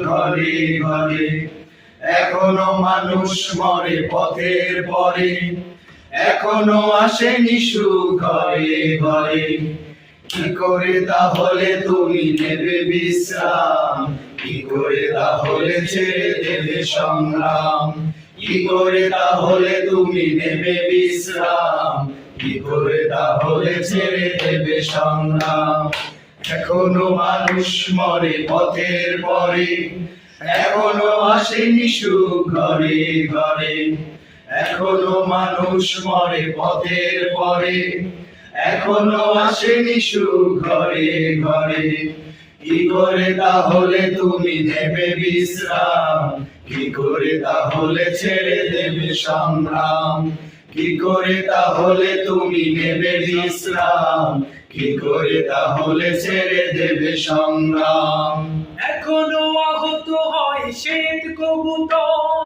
ঘরে ঘরে এখনো মানুষ মরে পথের পরে, এখনো আসেনি সুখ ঘরে ঘরে। কি করে তাহলে তুমি নেবে বিশ্রাম, কি করে তাহলে ছেড়ে দেবে সংগ্রাম, কি করে তাহলে তুমি নেবে বিশ্রাম, কি করে তাহলে ছেড়ে দেবে সংগ্রাম। এখনো মানুষ মরে পথের পরে, এখনো আসেনি সুখ ঘরে ঘরে। এখনো মানুষ মরে পথের পরে, এখনো আসেনি সুখ ঘরে ঘরে। কি করে তাহলে তুমি নেবে বিশ্রাম, কি করে তাহলে ছেড়ে দেবে সংগ্রাম, কি করে তাহলে তুমি নেবে বিশ্রাম, কি করে তাহলে ছেড়ে দেবে সংগ্রাম। এখনো আহত হয় শ্বেত কবুতর।